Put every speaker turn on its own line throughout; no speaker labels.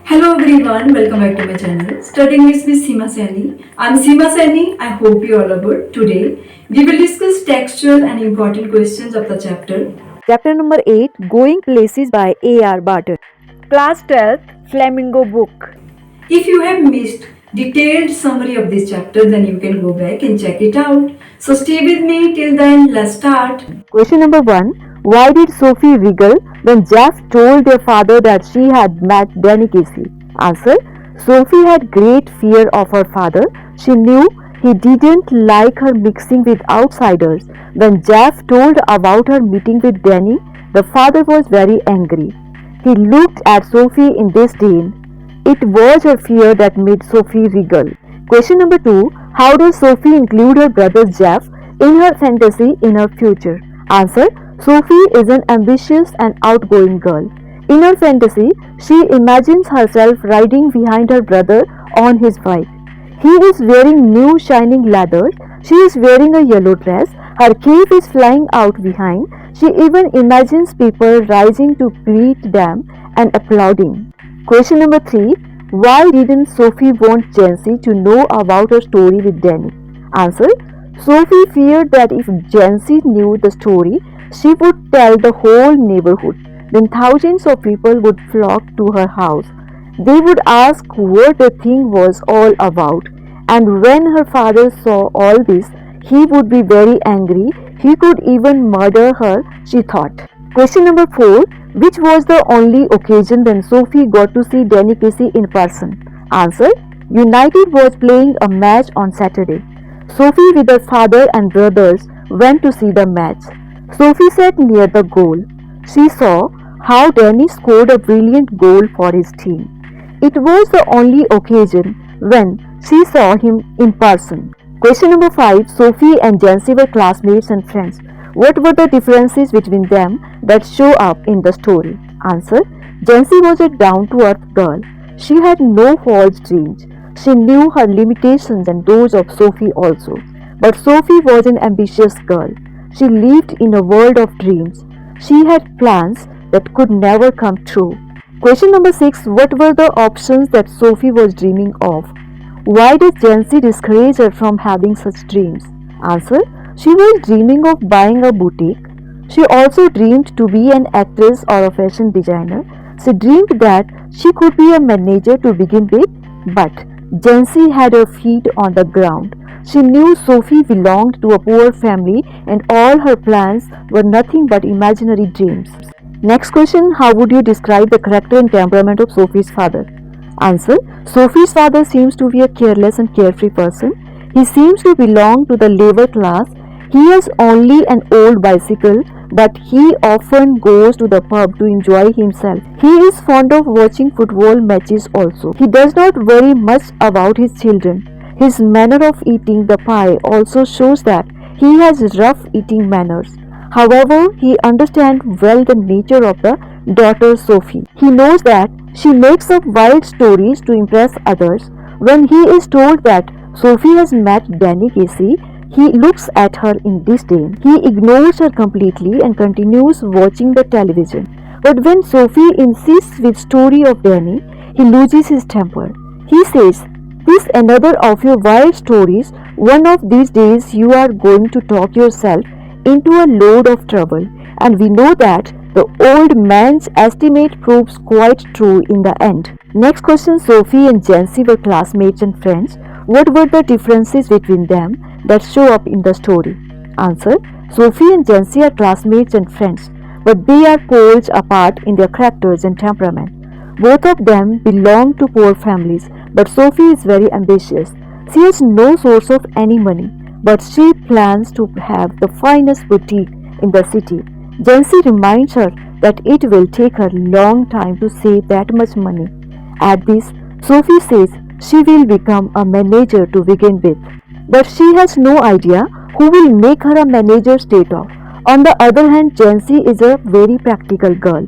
Hello everyone, welcome back to my channel. Studying with Miss Saini. I'm Seema Saini. I hope you all are good. Today we will discuss textual and important questions of the chapter.
Chapter number 8, Going Places by A.R. Barton. Class 12th Flamingo book.
If you have missed detailed summary of this chapter, then you can go back and check it out. So stay with me till then. Let's start.
Question number 1. Why did Sophie wriggle when Jeff told their father that she had met Danny Casey? Answer. Sophie had great fear of her father. She knew he didn't like her mixing with outsiders. When Jeff told about her meeting with Danny, the father was very angry. He looked at Sophie in disdain. It was her fear that made Sophie wriggle. Question number 2. How does Sophie include her brother Jeff in her fantasy in her future? Answer. Sophie is an ambitious and outgoing girl. In her fantasy, she imagines herself riding behind her brother on his bike. He is wearing new shining leathers. She is wearing a yellow dress. Her cape is flying out behind. She even imagines people rising to greet them and applauding. Question number 3. Why didn't Sophie want Jancy to know about her story with Danny? Answer. Sophie feared that if Jancy knew the story, she would tell the whole neighborhood. Then thousands of people would flock to her house. They would ask what the thing was all about. And when her father saw all this, he would be very angry. He could even murder her, she thought. Question number 4. Which was the only occasion when Sophie got to see Danny Casey in person? Answer. United was playing a match on Saturday. Sophie with her father and brothers went to see the match. Sophie sat near the goal. She saw how Danny scored a brilliant goal for his team. It was the only occasion when she saw him in person. Question number 5. Sophie and Jancy were classmates and friends. What were the differences between them that show up in the story? Answer. Jancy was a down-to-earth girl. She had no false dreams. She knew her limitations and those of Sophie also. But Sophie was an ambitious girl. She lived in a world of dreams. She had plans that could never come true. Question number 6. What were the options that Sophie was dreaming of? Why did Jancy discourage her from having such dreams? Answer. She was dreaming of buying a boutique. She also dreamed to be an actress or a fashion designer. She dreamed that she could be a manager to begin with, but Jancy had her feet on the ground. She knew Sophie belonged to a poor family and all her plans were nothing but imaginary dreams. Next question. How would you describe the character and temperament of Sophie's father? Answer. Sophie's father seems to be a careless and carefree person. He seems to belong to the labor class. He has only an old bicycle, but he often goes to the pub to enjoy himself. He is fond of watching football matches also. He does not worry much about his children. His manner of eating the pie also shows that he has rough eating manners. However, he understands well the nature of the daughter Sophie. He knows that she makes up wild stories to impress others. When he is told that Sophie has met Danny Casey, he looks at her in disdain. He ignores her completely and continues watching the television. But when Sophie insists with story of Danny, he loses his temper. He says, "This another of your wild stories. One of these days you are going to talk yourself into a load of trouble." And we know that the old man's estimate proves quite true in the end. Next question. Sophie and Jancy were classmates and friends. What were the differences between them that show up in the story? Answer. Sophie and Jancy are classmates and friends, but they are poles apart in their characters and temperament. Both of them belong to poor families, but Sophie is very ambitious. She has no source of any money, but she plans to have the finest boutique in the city. Jancy reminds her that it will take her a long time to save that much money. At this, Sophie says she will become a manager to begin with, but she has no idea who will make her a manager straight off. On the other hand, Jancy is a very practical girl.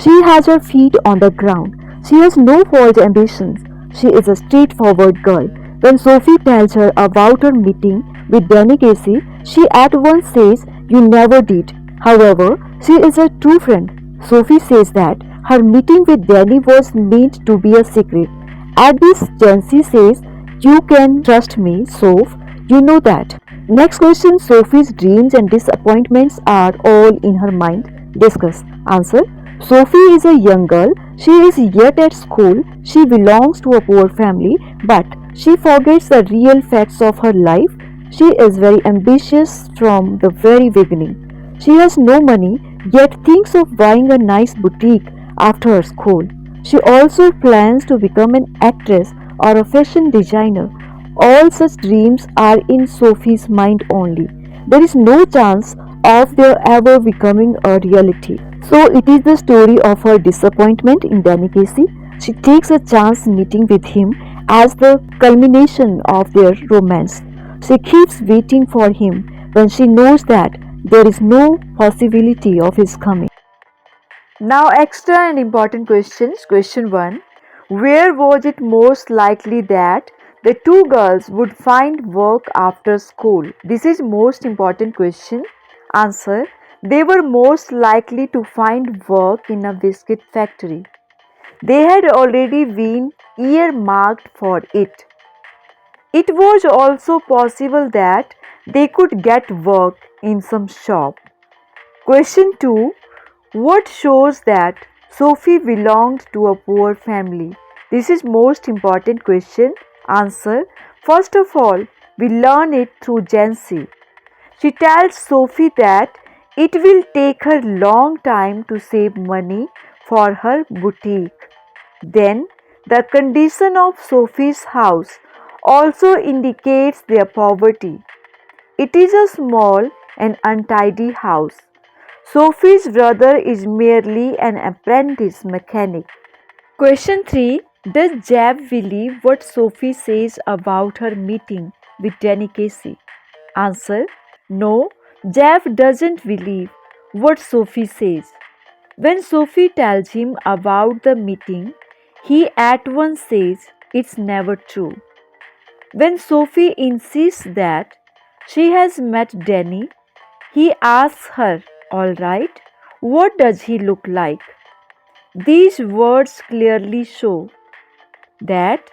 She has her feet on the ground. She has no false ambitions. She is a straightforward girl. When Sophie tells her about her meeting with Danny Casey, she at once says, "You never did." However, she is a true friend. Sophie says that Her meeting with Danny was meant to be a secret. At this, Jancy says, "You can trust me, Soph. You know that." Next question, Sophie's dreams and disappointments are all in her mind. Discuss. Answer. Sophie is a young girl. She is yet at school. She belongs to a poor family, but she forgets the real facts of her life. She is very ambitious from the very beginning. She has no money, yet thinks of buying a nice boutique after her school. She also plans to become an actress or a fashion designer. All such dreams are in Sophie's mind only. There is no chance of their ever becoming a reality. So it is the story of her disappointment in Danny Casey. She takes a chance meeting with him as the culmination of their romance. She keeps waiting for him when she knows that there is no possibility of his coming. Now, extra and important questions. Question 1. Where was it most likely that the two girls would find work after school? This is most important question. Answer. They were most likely to find work in a biscuit factory. They had already been earmarked for it. It was also possible that they could get work in some shop. Question 2. What shows that Sophie belonged to a poor family? This is most important question. Answer. First of all, we learn it through Jancy. She tells Sophie that it will take her long time to save money for her boutique. Then, the condition of Sophie's house also indicates their poverty. It is a small and untidy house. Sophie's brother is merely an apprentice mechanic. Question 3. Does Jeb believe what Sophie says about her meeting with Danny Casey? Answer. No, Jeb doesn't believe what Sophie says. When Sophie tells him about the meeting, he at once says it's never true. When Sophie insists that she has met Danny, he asks her, "All right, what does he look like?" These words clearly show that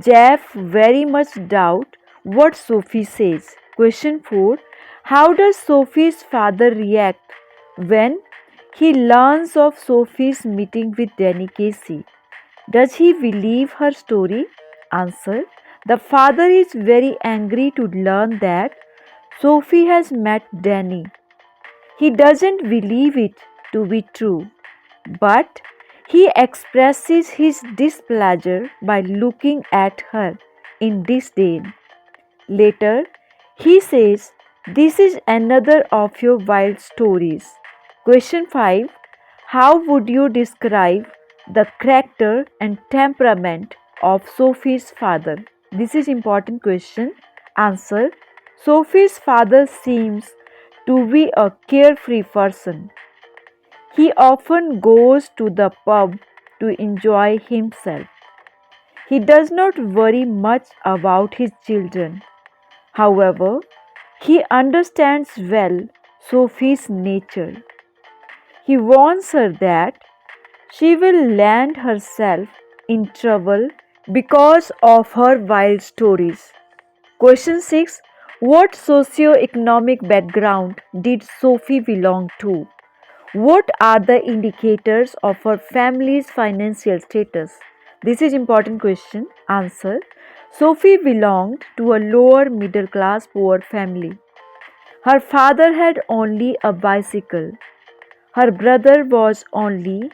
Jeff very much doubt what Sophie says. Question 4. How does Sophie's father react when he learns of Sophie's meeting with Danny Casey? Does he believe her story? Answer. The father is very angry to learn that Sophie has met Danny. He doesn't believe it to be true, but he expresses his displeasure by looking at her in disdain. Later, he says, "This is another of your wild stories." Question 5. How would you describe the character and temperament of Sophie's father? This is important question. Answer. Sophie's father seems to be a carefree person. He often goes to the pub to enjoy himself. He does not worry much about his children. However, he understands well Sophie's nature. He warns her that she will land herself in trouble because of her wild stories. Question 6. What socio-economic background did Sophie belong to? What are the indicators of her family's financial status? This is important question. Answer. Sophie belonged to a lower middle class poor family. Her father had only a bicycle. Her brother was only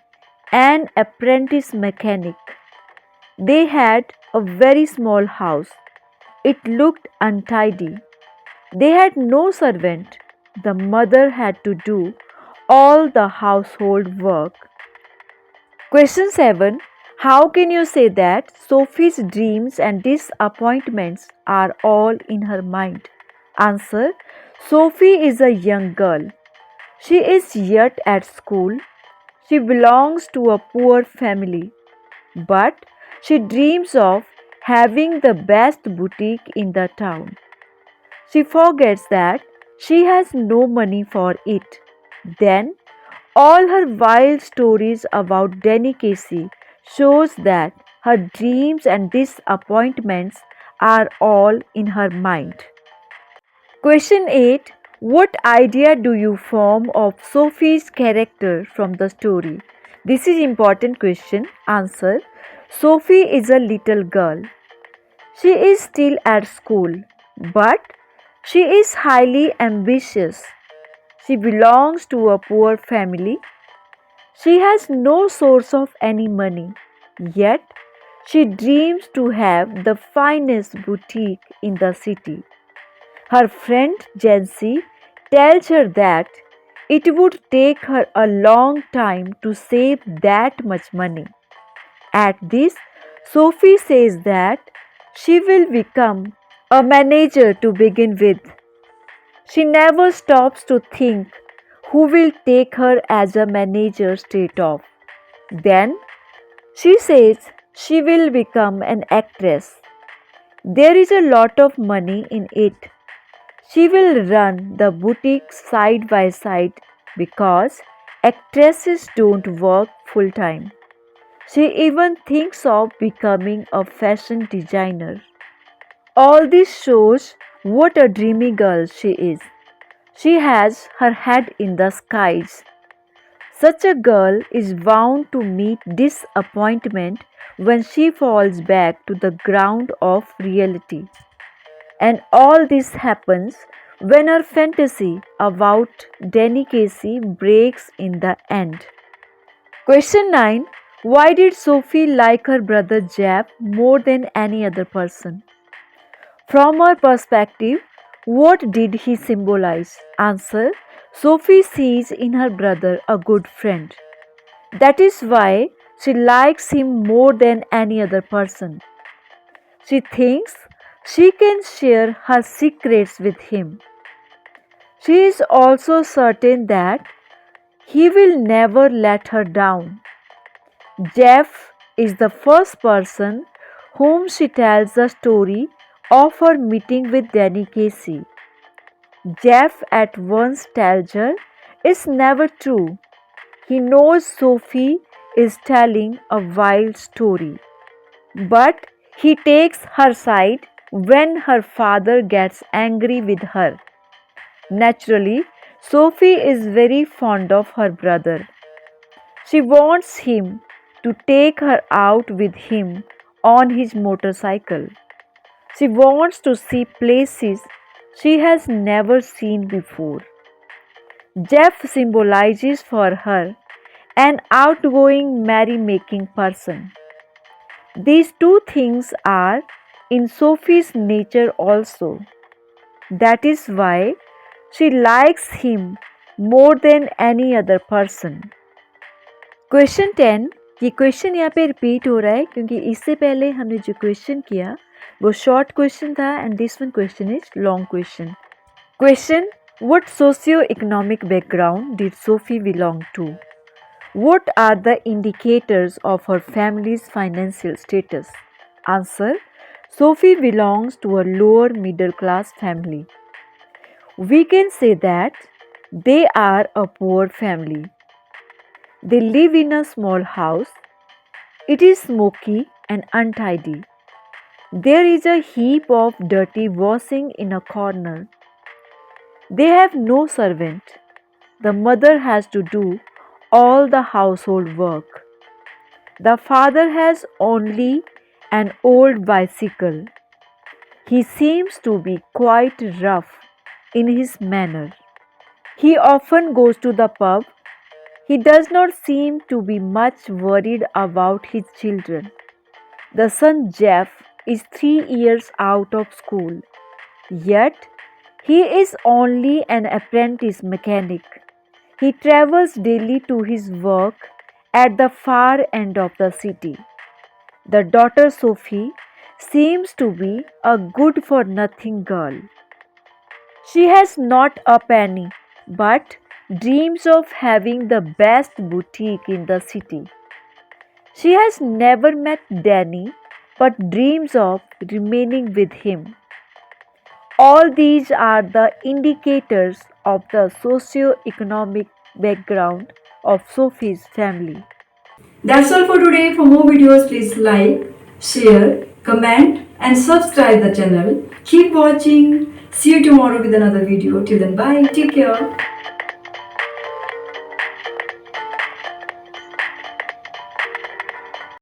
an apprentice mechanic. They had a very small house. It looked untidy. They had no servant. The mother had to do all the household work. Question 7. How can you say that Sophie's dreams and disappointments are all in her mind? Answer. Sophie is a young girl. She is yet at school. She belongs to a poor family. But she dreams of having the best boutique in the town. She forgets that she has no money for it. Then All her wild stories about Danny Casey shows that her dreams and disappointments are all in her mind. Question 8. What idea do you form of Sophie's character from the story? This is important question. Answer. Sophie is a little girl. She is still at school, but she is highly ambitious. She belongs to a poor family. She has no source of any money, yet she dreams to have the finest boutique in the city. Her friend Jancy tells her that it would take her a long time to save that much money. At this, Sophie says that she will become a manager to begin with. She never stops to think who will take her as a manager straight off. Then she says she will become an actress. There is a lot of money in it. She will run the boutique side by side because actresses don't work full time. She even thinks of becoming a fashion designer. All this shows what a dreamy girl she is. She has her head in the skies. Such a girl is bound to meet disappointment when she falls back to the ground of reality. And all this happens when her fantasy about Danny Casey breaks in the end. Question 9. Why did Sophie like her brother Jeff more than any other person? From her perspective, what did he symbolize? Answer. Sophie sees in her brother a good friend. That is why she likes him more than any other person. She thinks she can share her secrets with him. She is also certain that he will never let her down. Jeff is the first person whom she tells the story of her meeting with Danny Casey. Jeff at once tells her it's never true. He knows Sophie is telling a wild story. But he takes her side when her father gets angry with her. Naturally, Sophie is very fond of her brother. She wants him to take her out with him on his motorcycle. She wants to see places she has never seen before. Jeff symbolizes for her an outgoing merry-making person. These two things are in Sophie's nature also. That is why she likes him more than any other person. Question 10. ये question यहाँ पे repeat हो रहा है क्योंकि इससे पहले हमने जो क्वेश्चन किया वो शॉर्ट क्वेश्चन था and this one question is long question. Question. What socio-economic background did Sophie belong to? What are the indicators of her family's financial status? Answer. Sophie belongs to a lower middle class family. We can say that they are a poor family. They live in a small house. It is smoky and untidy. There is a heap of dirty washing in a corner. They have no servant. The mother has to do all the household work. The father has only an old bicycle. He seems to be quite rough in his manner. He often goes to the pub. He does not seem to be much worried about his children. The son Jeff is 3 years out of school. Yet, he is only an apprentice mechanic. He travels daily to his work at the far end of the city. The daughter Sophie seems to be a good for nothing girl. She has not a penny but dreams of having the best boutique in the city. She has never met Danny but dreams of remaining with him. All these are the indicators of the socio-economic background of Sophie's family.
That's all for today. For more videos, please like, share, comment and subscribe the channel. Keep watching. See you tomorrow with another video. Till then, bye. Take care.